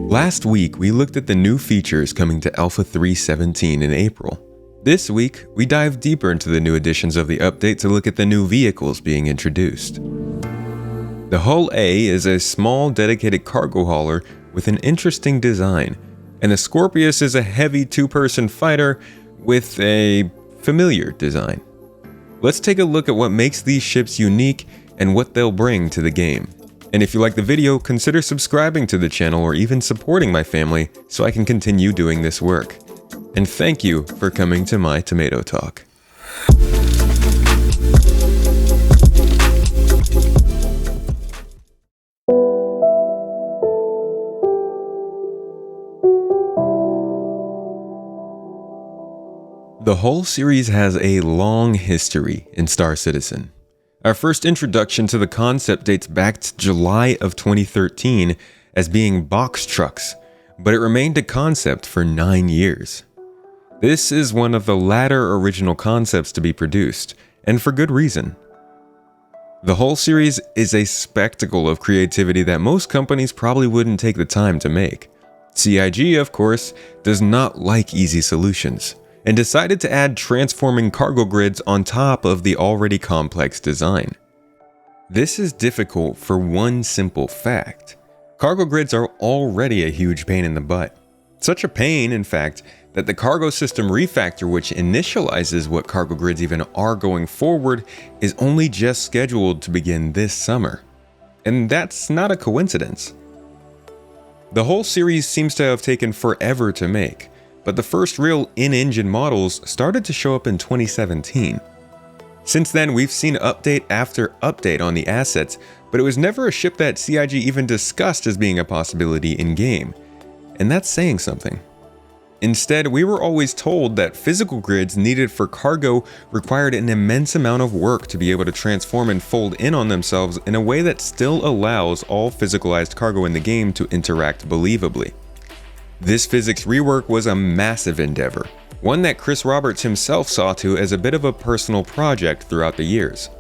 Last week, we looked at the new features coming to Alpha 3.17 in April. This week, we dive deeper into the new additions of the update to look at the new vehicles being introduced. The Hull A is a small, dedicated cargo hauler with an interesting design, and the Scorpius is a heavy two-person fighter with a familiar design. Let's take a look at what makes these ships unique and what they'll bring to the game. And if you like the video, consider subscribing to the channel or even supporting my family so I can continue doing this work. And thank you for coming to my Tomato Talk. The Hull series has a long history in Star Citizen. Our first introduction to the concept dates back to July of 2013 as being box trucks, but it remained a concept for 9 years. This is one of the latter original concepts to be produced, and for good reason. The Hull series is a spectacle of creativity that most companies probably wouldn't take the time to make. CIG, of course, does not like easy solutions, and decided to add transforming cargo grids on top of the already complex design. This is difficult for one simple fact. Cargo grids are already a huge pain in the butt. Such a pain, in fact, that the cargo system refactor, which initializes what cargo grids even are going forward, is only just scheduled to begin this summer. And that's not a coincidence. The Hull series seems to have taken forever to make, but the first real in-engine models started to show up in 2017. Since then, we've seen update after update on the assets, but it was never a ship that CIG even discussed as being a possibility in-game, and that's saying something. Instead, we were always told that physical grids needed for cargo required an immense amount of work to be able to transform and fold in on themselves in a way that still allows all physicalized cargo in the game to interact believably. This physics rework was a massive endeavor, one that Chris Roberts himself saw to as a bit of a personal project throughout the years.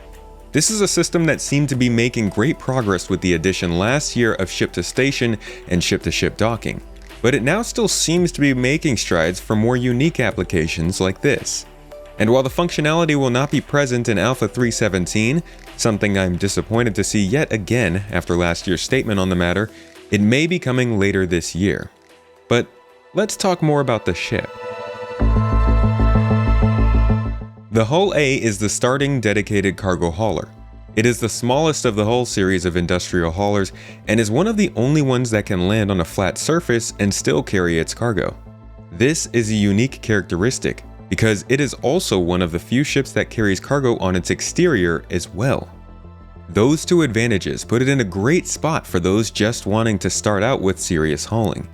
This is a system that seemed to be making great progress with the addition last year of ship-to-station and ship-to-ship docking, but it now still seems to be making strides for more unique applications like this. And while the functionality will not be present in Alpha 3.17, something I'm disappointed to see yet again after last year's statement on the matter, it may be coming later this year. But let's talk more about the ship. The Hull A is the starting dedicated cargo hauler. It is the smallest of the Hull series of industrial haulers and is one of the only ones that can land on a flat surface and still carry its cargo. This is a unique characteristic because it is also one of the few ships that carries cargo on its exterior as well. Those two advantages put it in a great spot for those just wanting to start out with serious hauling.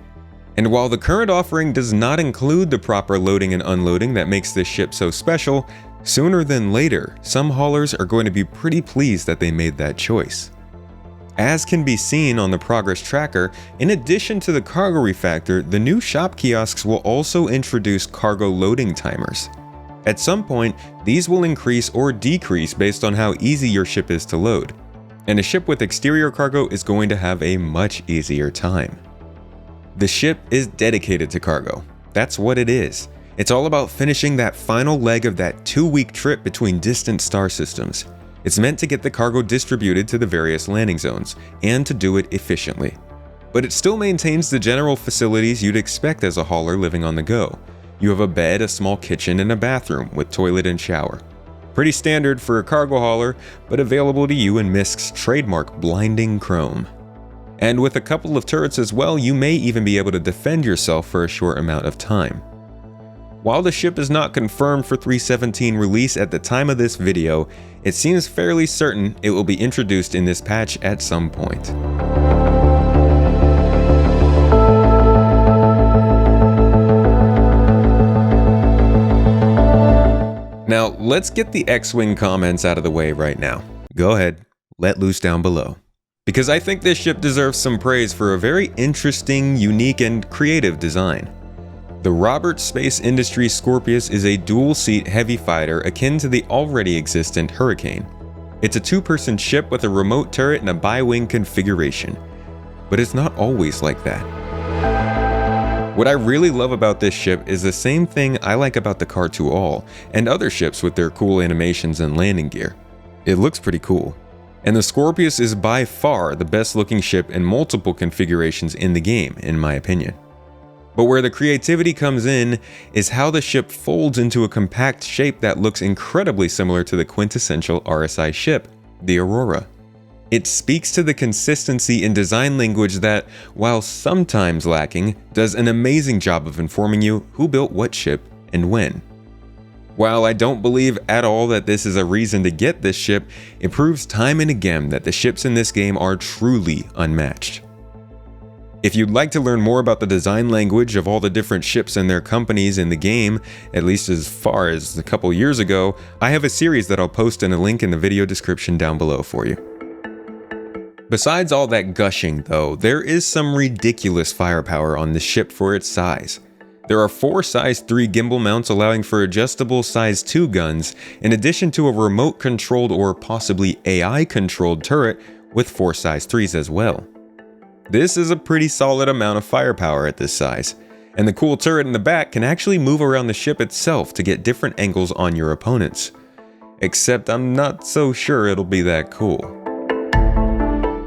And while the current offering does not include the proper loading and unloading that makes this ship so special, sooner than later, some haulers are going to be pretty pleased that they made that choice. As can be seen on the progress tracker, in addition to the cargo refactor, the new shop kiosks will also introduce cargo loading timers. At some point, these will increase or decrease based on how easy your ship is to load, and a ship with exterior cargo is going to have a much easier time. The ship is dedicated to cargo. That's what it is. It's all about finishing that final leg of that 2-week trip between distant star systems. It's meant to get the cargo distributed to the various landing zones, and to do it efficiently. But it still maintains the general facilities you'd expect as a hauler living on the go. You have a bed, a small kitchen, and a bathroom with toilet and shower. Pretty standard for a cargo hauler, but available to you in MISC's trademark blinding chrome. And with a couple of turrets as well, you may even be able to defend yourself for a short amount of time. While the ship is not confirmed for 3.17 release at the time of this video, it seems fairly certain it will be introduced in this patch at some point. Now, let's get the X-Wing comments out of the way right now. Go ahead, let loose down below. Because I think this ship deserves some praise for a very interesting, unique, and creative design. The Roberts Space Industries Scorpius is a dual-seat heavy fighter akin to the already existent Hurricane. It's a 2-person ship with a remote turret and a bi-wing configuration. But it's not always like that. What I really love about this ship is the same thing I like about the Car2All and other ships with their cool animations and landing gear. It looks pretty cool. And the Scorpius is by far the best looking ship in multiple configurations in the game, in my opinion. But where the creativity comes in is how the ship folds into a compact shape that looks incredibly similar to the quintessential RSI ship, the Aurora. It speaks to the consistency in design language that, while sometimes lacking, does an amazing job of informing you who built what ship and when. While I don't believe at all that this is a reason to get this ship, it proves time and again that the ships in this game are truly unmatched. If you'd like to learn more about the design language of all the different ships and their companies in the game, at least as far as a couple years ago, I have a series that I'll post in a link in the video description down below for you. Besides all that gushing though, there is some ridiculous firepower on this ship for its size. There are 4 size 3 gimbal mounts allowing for adjustable size 2 guns, in addition to a remote controlled or possibly AI controlled turret with 4 size 3s as well. This is a pretty solid amount of firepower at this size, and the cool turret in the back can actually move around the ship itself to get different angles on your opponents. Except I'm not so sure it'll be that cool.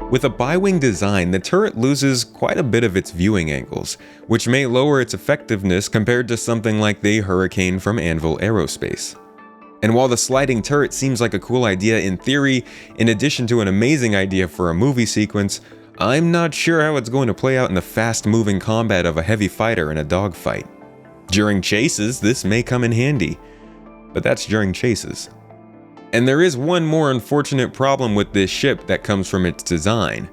With a bi-wing design, the turret loses quite a bit of its viewing angles, which may lower its effectiveness compared to something like the Hurricane from Anvil Aerospace. And while the sliding turret seems like a cool idea in theory, in addition to an amazing idea for a movie sequence, I'm not sure how it's going to play out in the fast-moving combat of a heavy fighter in a dogfight. During chases, this may come in handy, but that's during chases. And there is one more unfortunate problem with this ship that comes from its design.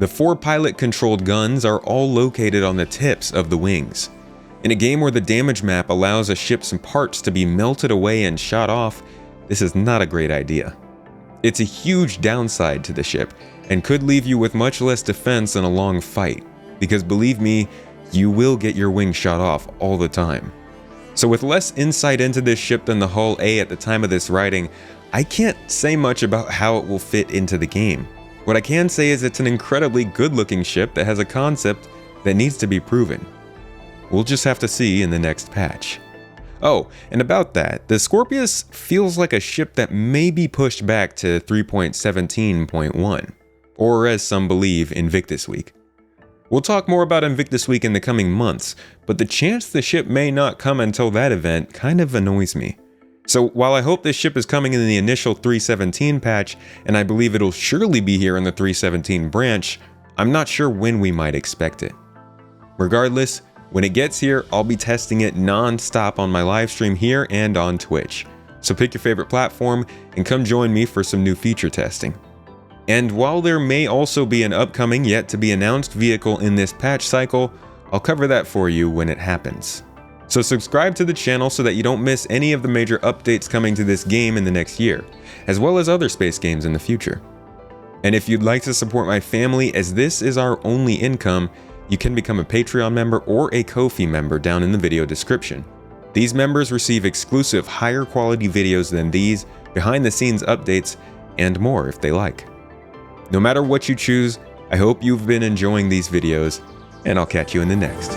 The 4 pilot-controlled guns are all located on the tips of the wings. In a game where the damage map allows a ship's parts to be melted away and shot off, this is not a great idea. It's a huge downside to the ship, and could leave you with much less defense in a long fight, because believe me, you will get your wing shot off all the time. So with less insight into this ship than the Hull A at the time of this writing, I can't say much about how it will fit into the game. What I can say is it's an incredibly good looking ship that has a concept that needs to be proven. We'll just have to see in the next patch. Oh, and about that, the Scorpius feels like a ship that may be pushed back to 3.17.1. Or as some believe, Invictus Week. We'll talk more about Invictus Week in the coming months, but the chance the ship may not come until that event kind of annoys me. So while I hope this ship is coming in the initial 3.17 patch, and I believe it'll surely be here in the 3.17 branch, I'm not sure when we might expect it. Regardless, when it gets here, I'll be testing it non-stop on my live stream here and on Twitch. So pick your favorite platform and come join me for some new feature testing. And while there may also be an upcoming yet to be announced vehicle in this patch cycle, I'll cover that for you when it happens. So subscribe to the channel so that you don't miss any of the major updates coming to this game in the next year, as well as other space games in the future. And if you'd like to support my family, as this is our only income, you can become a Patreon member or a Ko-fi member down in the video description. These members receive exclusive higher quality videos than these, behind the scenes updates, and more if they like. No matter what you choose, I hope you've been enjoying these videos, and I'll catch you in the next.